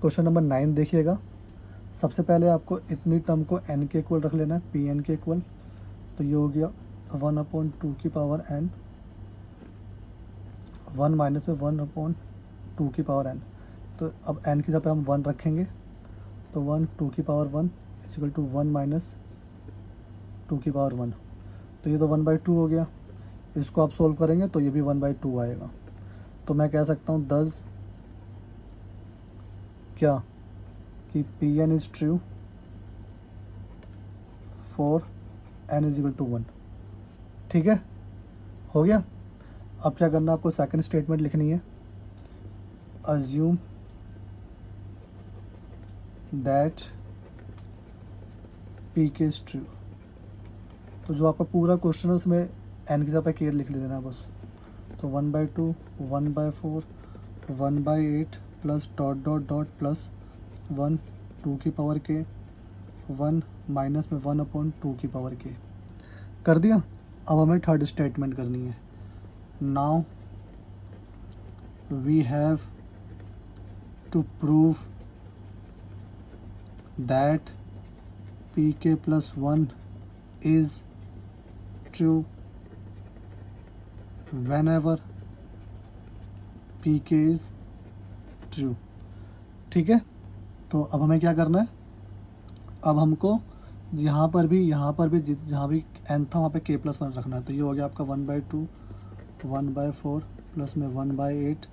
Question number 9 देखिएगा। सबसे पहले आपको इतनी टर्म को n के इक्वल रख लेना है, पी एन के इक्वल। तो ये हो गया 1/2 की पावर n, 1 माइनस में 1/2 की पावर n। तो अब n की जगह पे हम 1 रखेंगे, तो 1 2 की पावर 1 इक्वल टू 1 माइनस 2 की पावर 1। तो ये तो 1/2 हो गया। इसको आप सोल्व करेंगे तो ये भी 1/2 आएगा। तो मैं कह सकता हूँ 10 क्या कि P N is true for n is equal to 1। ठीक है, हो गया। अब क्या करना है, आपको सेकंड स्टेटमेंट लिखनी है, assume that P K is true. तो जो आपका पूरा क्वेश्चन है उसमें n की जगह पे k लिख देना बस। तो 1/2 1/4 1/8 plus dot dot dot plus 1 2 की पावर k, 1 माइनस में 1/2 की पावर k कर दिया। अब हमें थर्ड स्टेटमेंट करनी है। Now we have to prove that P K plus 1 is true whenever P K is true. ठीक है, तो अब हमें क्या करना है, अब हमको यहाँ पर भी जहाँ भी n था वहाँ पे k प्लस 1 रखना है। तो ये हो गया आपका 1/2 1/4 प्लस में 1/8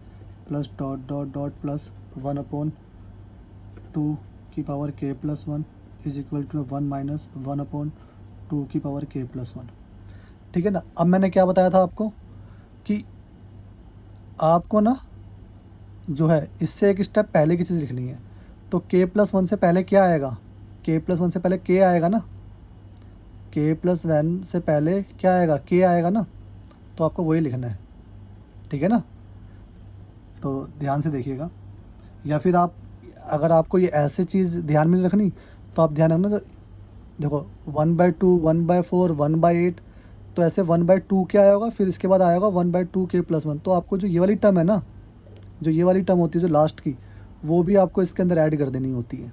plus dot dot dot plus 1/2 की power k plus 1 is equal to 1 minus 1/2 की पावर k प्लस 1। ठीक है ना। अब मैंने क्या बताया था आपको कि आपको ना जो है इससे एक स्टेप पहले की चीज़ लिखनी है। तो k प्लस 1 से पहले क्या आएगा, k प्लस 1 से पहले k आएगा ना, k प्लस 1 से पहले क्या आएगा, k आएगा ना। तो आपको वही लिखना है, ठीक है ना। तो ध्यान से देखिएगा, या फिर आप अगर आपको ये ऐसे चीज़ ध्यान में नहीं रखनी तो आप ध्यान रखना। तो देखो 1/2 1/4 1/8, तो ऐसे 1/2 क्या आया होगा, फिर इसके बाद आया होगा 1/2 k प्लस 1। तो आपको जो ये वाली टर्म है ना, जो ये वाली टर्म होती है जो लास्ट की, वो भी आपको इसके अंदर ऐड कर देनी होती है।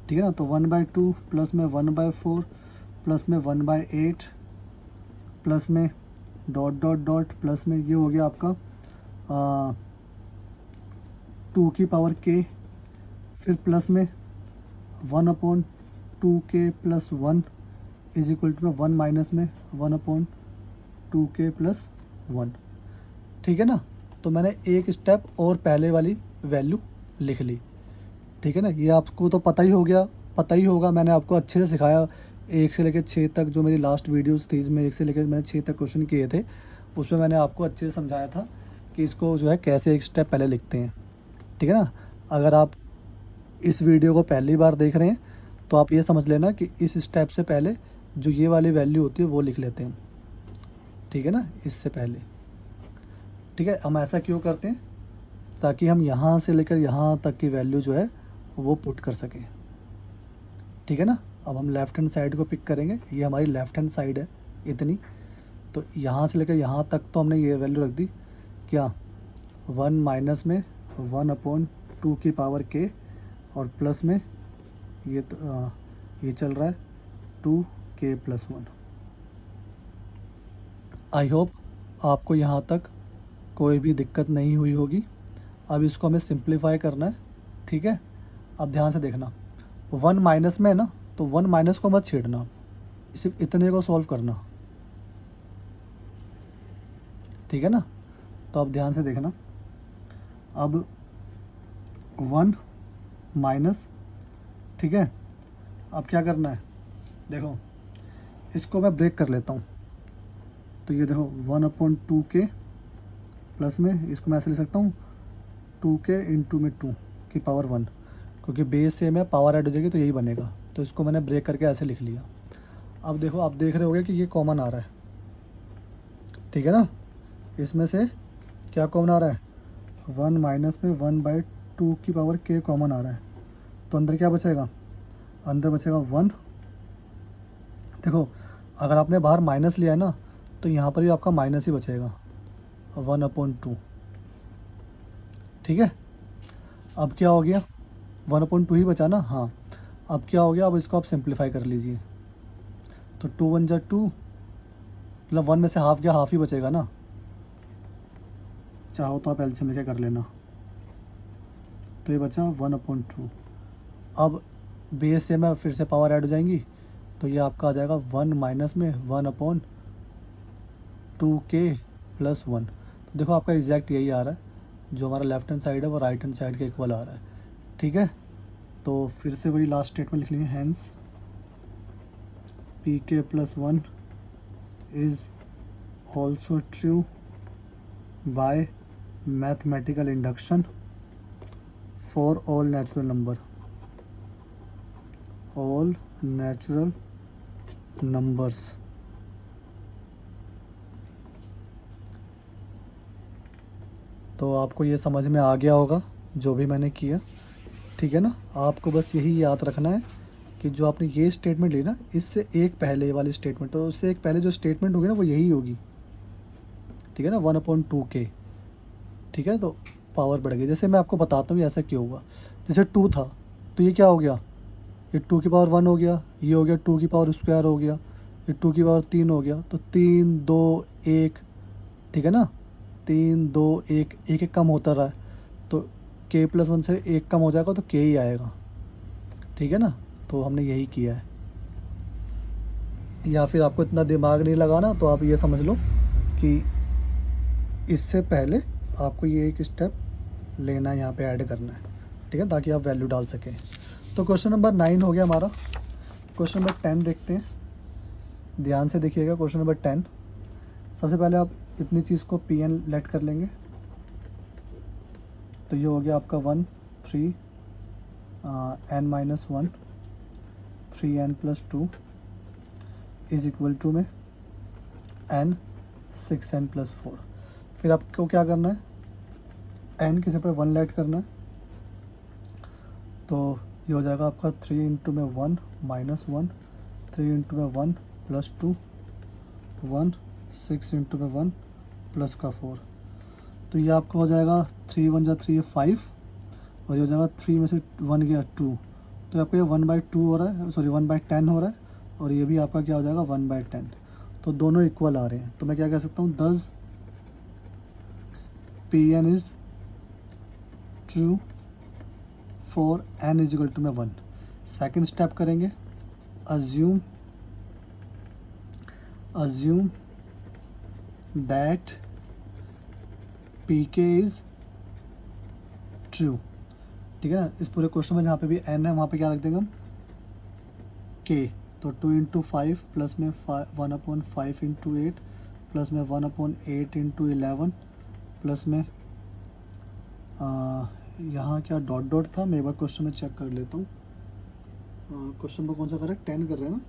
ठीक है ना। तो 1/2 प्लस में 1/4 प्लस में 1/8 प्लस में डॉट डॉट डॉट प्लस में ये हो गया आपका 2 की पावर k, फिर प्लस में 1/2 k plus 1 is equal to 1 minus में 1/2 k प्लस 1। ठीक है ना। तो मैंने एक स्टेप और पहले वाली वैल्यू लिख ली। ठीक है ना। ये आपको तो पता ही होगा, मैंने आपको अच्छे से सिखाया। 1 से लेकर 6 तक जो मेरी लास्ट वीडियोस थी, इसमें 1 से लेकर मैंने 6 तक क्वेश्चन किए थे, उसमें मैंने आपको अच्छे से समझाया था कि इसको जो है कैसे एक स्टेप पहले लिखते हैं। ठीक है ना। अगर आप इस वीडियो को पहली बार देख रहे हैं तो आप ये समझ लेना कि इस स्टेप से पहले जो ये वाली वैल्यू होती है वो लिख लेते हैं। ठीक है ना, इससे पहले। ठीक है, हम ऐसा क्यों करते हैं, ताकि हम यहाँ से लेकर यहाँ तक की वैल्यू जो है वो पुट कर सकें। ठीक है ना। अब हम लेफ़्ट हैंड साइड को पिक करेंगे, ये हमारी लेफ़्ट हैंड साइड है इतनी। तो यहाँ से लेकर यहाँ तक तो हमने ये वैल्यू रख दी क्या, 1 माइनस में 1/2 की पावर k, और प्लस में ये ये चल रहा है 2k प्लस 1। आई होप आपको यहाँ तक कोई भी दिक्कत नहीं हुई होगी। अब इसको हमें सिंप्लीफाई करना है। ठीक है, अब ध्यान से देखना, 1 माइनस में है ना, तो 1 माइनस को मत छेड़ना, सिर्फ इतने को सॉल्व करना। ठीक है ना। तो अब ध्यान से देखना, अब 1 माइनस, ठीक है। अब क्या करना है, देखो इसको मैं ब्रेक कर लेता हूँ। तो ये देखो 1/2 k प्लस में, इसको मैं ऐसे लिख सकता हूँ 2k इंटू में 2 की पावर 1, क्योंकि बेस सेम है, पावर ऐड हो जाएगी तो यही बनेगा। तो इसको मैंने ब्रेक करके ऐसे लिख लिया। अब देखो, आप देख रहे होगे कि ये कॉमन आ रहा है। ठीक है ना। इसमें से क्या कॉमन आ रहा है, 1 माइनस में 1/2 की पावर k कॉमन आ रहा है। तो अंदर क्या बचेगा, अंदर बचेगा 1। देखो अगर आपने बाहर माइनस लिया है ना, तो यहाँ पर भी आपका माइनस ही बचेगा, 1/2। ठीक है। अब क्या हो गया, 1/2 ही बचा ना, हाँ। अब क्या हो गया, अब इसको आप सिंप्लीफाई कर लीजिए। तो 2 1 जा 2, मतलब 1 में से हाफ गया, हाफ ही बचेगा ना। चाहो तो आप एलसीएम लेके कर लेना। तो ये बचा 1/2। अब बेस से में फिर से पावर ऐड हो जाएंगी, तो ये आपका आ जाएगा 1 माइनस में 1/2k प्लस 1। तो देखो आपका एग्जैक्ट यही आ रहा है, जो हमारा लेफ्ट हैंड साइड है वो राइट हैंड साइड के इक्वल आ रहा है। ठीक है, तो फिर से वही लास्ट स्टेटमेंट लिख लेंगे, hence pk plus 1 is also true by mathematical induction for all natural number, all natural numbers. तो आपको ये समझ में आ गया होगा जो भी मैंने किया, ठीक है ना। आपको बस यही याद रखना है कि जो आपने ये स्टेटमेंट ली ना, इससे एक पहले वाली स्टेटमेंट और उससे एक पहले जो स्टेटमेंट होगी ना वो यही होगी, ठीक है ना, 1/2k। ठीक है, तो पावर बढ़ गई। जैसे मैं आपको बताता हूँ ऐसा क्यों हुआ। जैसे 2 था तो ये क्या हो गया, ये 2 की पावर 1 हो गया, ये हो गया 2 की पावर स्क्वायर हो गया, ये 2 की पावर 3 हो गया, तो 3 2 1, ठीक है ना। 3 2 1, एक एक कम होता रहा है, तो k प्लस 1 से एक कम हो जाएगा तो k ही आएगा, ठीक है ना। तो हमने यही किया है। या फिर आपको इतना दिमाग नहीं लगाना, तो आप ये समझ लो कि इससे पहले आपको ये एक स्टेप लेना है, यहाँ पे ऐड करना है, ठीक है, ताकि आप वैल्यू डाल सकें। तो क्वेश्चन नंबर 9 हो गया हमारा। क्वेश्चन नंबर 10 देखते हैं, ध्यान से देखिएगा। क्वेश्चन नंबर 10, सबसे पहले आप इतनी चीज़ को pn लेट कर लेंगे। तो ये हो गया आपका 1 3 n-1 3n plus 2 is equal to में n 6n प्लस 4। फिर आपको क्या करना है, n किसी पे 1 लेट करना है। तो ये हो जाएगा आपका 3 इंटू में 1 माइनस 1, 3 इंटू में 1 प्लस 2 1, 6 इंटू में 1 प्लस का 4। तो ये आपका हो जाएगा 3 1 जा 3 5, और ये हो जाएगा 3 में से 1 गया 2, तो आपका ये 1/2 हो रहा है, सॉरी 1/10 हो रहा है, और ये भी आपका क्या हो जाएगा 1/10। तो दोनों इक्वल आ रहे हैं, तो मैं क्या कह सकता हूँ, 10 pn is true for n is equal to में 1। सेकेंड स्टेप करेंगे, assume that pk is true, ठीक है ना। इस पूरे क्वेश्चन में जहाँ पे भी n है वहाँ पे क्या रख देंगे हम, k। तो 2 इंटू 5 प्लस में 1/5 इंटू 8 प्लस में 1/8 इंटू 11 प्लस में यहाँ क्या डॉट डॉट था, मैं एक बार क्वेश्चन में चेक कर लेता हूँ। क्वेश्चन में कौन सा कर रहा है, 10 कर रहे हैं ना,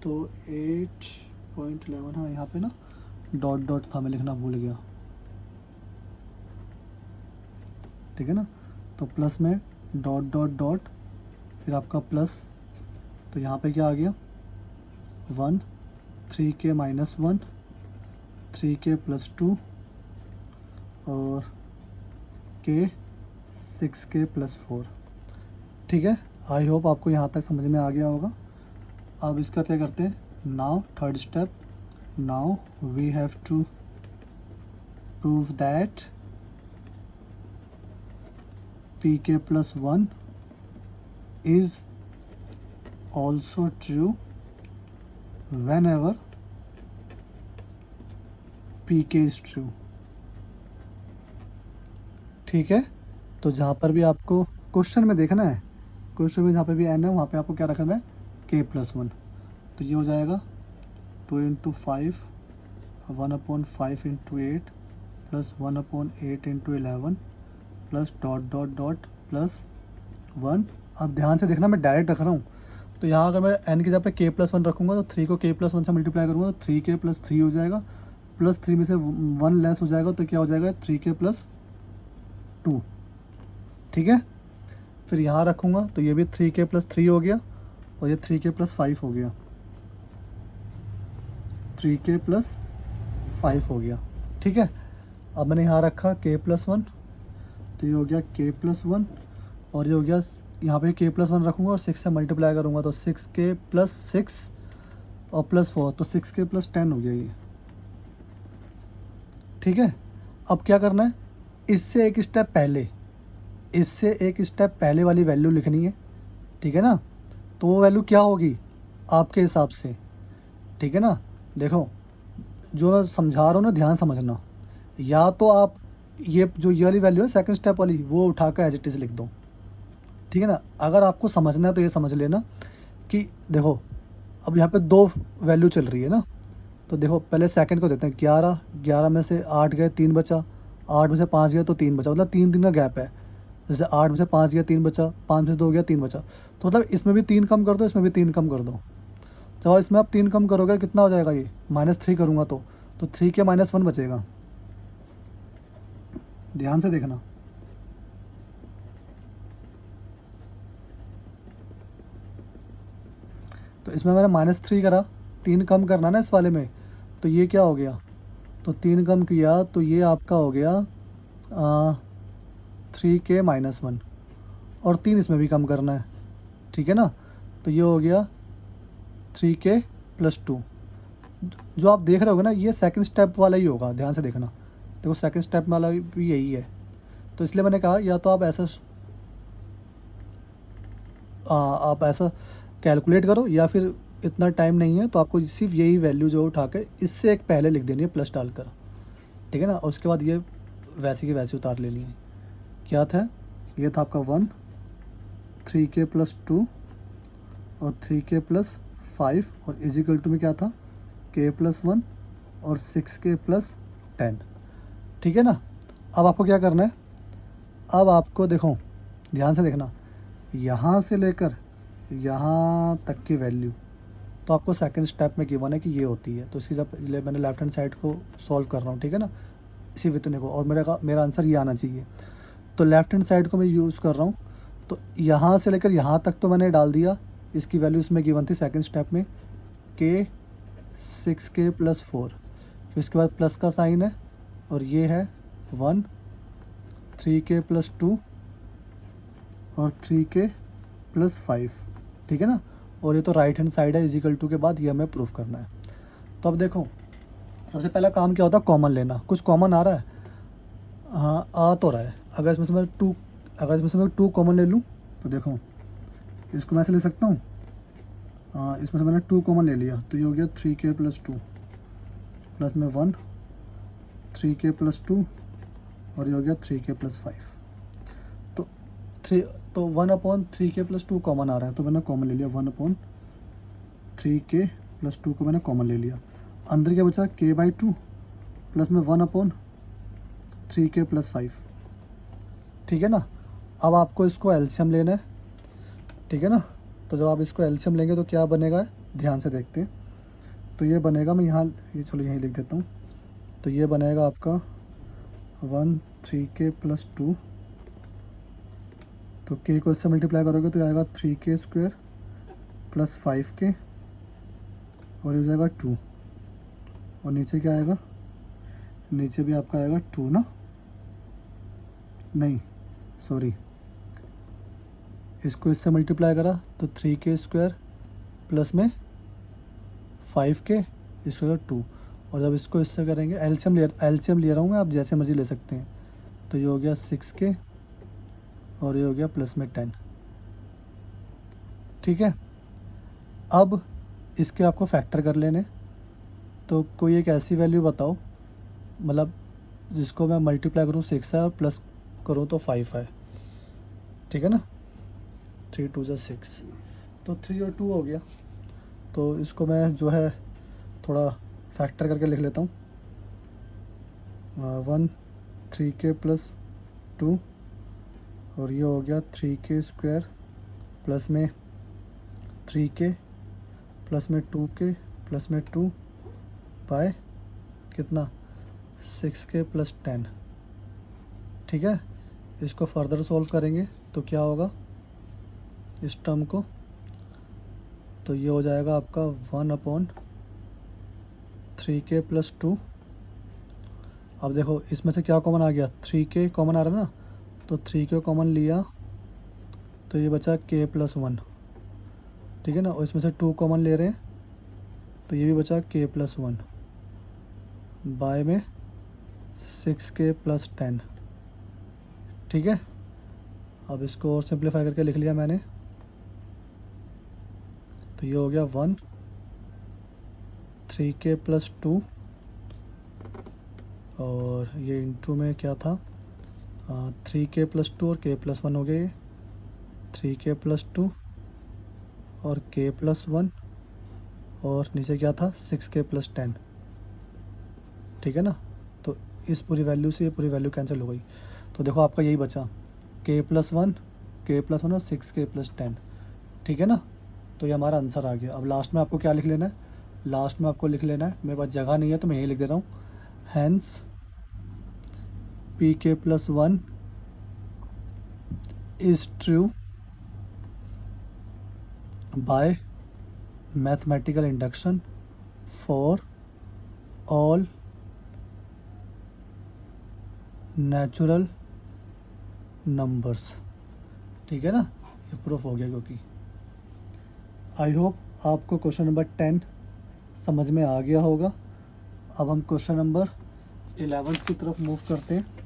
तो 8.11, हाँ यहाँ पे ना डॉट डॉट था, मैं लिखना भूल गया, ठीक है ना। तो प्लस में डॉट डॉट डॉट, फिर आपका प्लस, तो यहाँ पे क्या आ गया 1 3k माइनस 1 3k प्लस 2 और k 6k प्लस 4, ठीक है। आई होप आपको यहाँ तक समझ में आ गया होगा। अब इसका क्या करते हैं, now third step, now we have to prove that pk plus 1 is also true whenever pk is true, ठीक है। तो जहाँ पर भी आपको क्वेश्चन में देखना है, क्वेश्चन में जहाँ पर भी n है वहाँ पे आपको क्या रखना है, k प्लस 1। तो ये हो जाएगा 2 into 5 1/5 into 8 plus 1/8 into 11 plus dot dot dot plus 1। अब ध्यान से देखना, मैं डायरेक्ट रख रहा हूँ। तो यहाँ अगर मैं n की जगह पे k प्लस 1 रखूँगा तो 3 को k प्लस 1 से मल्टीप्लाई करूँगा तो 3k प्लस 3 हो जाएगा, प्लस 3 में से 1 लेस हो जाएगा तो क्या हो जाएगा 3k प्लस 2, ठीक है। फिर यहाँ रखूँगा तो ये भी 3k प्लस 3 हो गया और ये 3k प्लस 5 हो गया, 3k प्लस 5 हो गया, ठीक है। अब मैंने यहाँ रखा k प्लस 1, तो ये हो गया k प्लस 1 और ये हो गया, यहाँ पे k+1 रखूँगा और 6 से मल्टीप्लाई करूँगा तो 6k+6 और +4 तो 6k+10 हो गया ये। ठीक है, अब क्या करना है, इससे एक स्टेप पहले वाली वैल्यू लिखनी है। ठीक है ना, तो वो वैल्यू क्या होगी आपके हिसाब से। ठीक है ना, देखो जो मैं समझा रहा हूँ ना, ध्यान समझना। या तो आप ये वाली वैल्यू है सेकंड स्टेप वाली, वो उठाकर एज इट इज़ लिख दो। ठीक है ना, अगर आपको समझना है तो ये समझ लेना कि देखो अब यहाँ पे 2 वैल्यू चल रही है ना, तो देखो पहले सेकंड को देते हैं 11, 11 में से 8 गए 3 बचा, 8 में से 5 गया तो 3 बचा, मतलब 3 का गैप है। जैसे 8 में से 5 गया 3 बचा, 5 में से 2 गया 3 बचा, तो मतलब इसमें भी 3 कम कर दो, इसमें भी 3 कम कर दो। जब इसमें आप 3 कम करोगे कितना हो जाएगा ये, -3 करूँगा तो 3 के -1 बचेगा। ध्यान से देखना। तो इसमें मैंने -3 करा, 3 कम करना ना इस वाले में, तो ये क्या हो गया, तो 3 कम किया तो ये आपका हो गया 3k-1 और 3 इसमें भी कम करना है। ठीक है ना, तो ये हो गया 3k+2। जो आप देख रहे होगे ना, ये सेकंड स्टेप वाला ही होगा, ध्यान से देखना। देखो सेकंड स्टेप वाला भी यही है, तो इसलिए मैंने कहा या तो आप ऐसा कैलकुलेट करो, या फिर इतना टाइम नहीं है तो आपको सिर्फ यही वैल्यू जो उठा के इससे एक पहले लिख देनी है प्लस डालकर। ठीक है ना, और उसके बाद ये वैसे की वैसे उतार लेनी है। क्या था, ये था आपका 1, 3k+2 और 3k+5 और इजिकल टू में क्या था, k+1 और 6k+10। ठीक है ना, अब आपको क्या करना है, अब आपको देखो ध्यान से देखना, यहाँ से लेकर यहाँ तक की वैल्यू तो आपको सेकंड स्टेप में गिवन है कि ये होती है, तो इसकी जब मैंने लेफ्ट हैंड साइड को सॉल्व कर रहा हूँ। ठीक है ना, इसी वितने को, और मेरा आंसर ये आना चाहिए। तो लेफ्ट हैंड साइड को मैं यूज़ कर रहा हूँ, तो यहाँ से लेकर यहाँ तक तो मैंने डाल दिया, इसकी वैल्यू इसमें गिवन थी सेकंड स्टेप में k 6k+4, फिर इसके बाद प्लस का साइन है और ये है 1, 3k+2 और 3k+5। ठीक है ना, और ये तो राइट हैंड साइड है, इजिकल टू के बाद ये हमें प्रूफ करना है। तो अब देखो सबसे पहला काम क्या होता है, कॉमन लेना। कुछ कॉमन आ रहा है, हाँ आ तो रहा है। अगर इसमें से मैं 2 कॉमन ले लूँ तो देखो इसको मैं ऐसे ले सकता हूँ, हाँ इसमें से मैंने 2 कॉमन ले लिया तो ये हो गया 3k+2 प्लस में 1, 3k+2 और ये हो गया 3k+5। तो 1/3k+2 कॉमन आ रहा है, तो मैंने कॉमन ले लिया 1/3k+2 को मैंने कॉमन ले लिया। अंदर क्या बचा, k/2 प्लस में 1/3k+5। ठीक है ना, अब आपको इसको एलसीएम लेना है। ठीक है ना, तो जब आप इसको एलसीएम लेंगे तो क्या बनेगा, ध्यान से देखते हैं। तो ये बनेगा, मैं यहाँ चलो यहीं लिख देता हूँ। तो ये बनेगा आपका 3k+2, तो k को इससे मल्टीप्लाई करोगे तो आएगा 3k² प्लस 5k और ये हो जाएगा 2, और नीचे क्या आएगा, नीचे भी आपका आएगा 2 ना, नहीं सॉरी, इसको इससे मल्टीप्लाई करा तो 3k² प्लस में 5k इसको 2, और जब इसको इससे करेंगे एलसीएम ले रहा हूँ मैं, आप जैसे मर्जी ले सकते हैं। तो ये हो गया 6k और ये हो गया प्लस में 10। ठीक है, अब इसके आपको फैक्टर कर लेने। तो कोई एक ऐसी वैल्यू बताओ, मतलब जिसको मैं मल्टीप्लाई करूँ 6 है और प्लस करूँ तो 5 है। ठीक है ना, 3 2 6, तो 3 और 2 हो गया। तो इसको मैं जो है थोड़ा फैक्टर करके लिख लेता हूँ। 1 3k+2 और ये हो गया 3k² प्लस में 3k प्लस में 2k प्लस में 2 बाय कितना 6k+10। ठीक है, इसको फर्दर सॉल्व करेंगे तो क्या होगा इस टर्म को, तो ये हो जाएगा आपका 1/3k+2। अब देखो इसमें से क्या कॉमन आ गया, 3k कॉमन आ रहा है ना, तो 3k कॉमन लिया तो ये बचा k प्लस 1, ठीक है ना, और इसमें से 2 कॉमन ले रहे हैं तो ये भी बचा k प्लस 1 बाय में 6k प्लस 10, ठीक है। अब इसको और सिंप्लीफाई करके लिख लिया मैंने, तो ये हो गया 1 3k प्लस 2 और ये इंटू में क्या था 3k प्लस 2 और k प्लस 1 हो गए, 3k प्लस 2 और k प्लस 1 और नीचे क्या था 6k प्लस 10, ठीक है ना। तो इस पूरी वैल्यू से ये पूरी वैल्यू कैंसिल हो गई, तो देखो आपका यही बचा k प्लस 1 और 6k प्लस 10, ठीक है ना। तो ये हमारा आंसर आ गया। अब लास्ट में आपको क्या लिख लेना है, लास्ट में आपको लिख लेना है, मेरे पास जगह नहीं है तो मैं यही लिख दे रहा हूँ, hence pk plus 1 is true by mathematical induction for all natural numbers, ठीक है ना। ये प्रूफ हो गया, क्योंकि आई होप आपको क्वेश्चन नंबर 10 समझ में आ गया होगा। अब हम क्वेश्चन नंबर 11 की तरफ मूव करते हैं।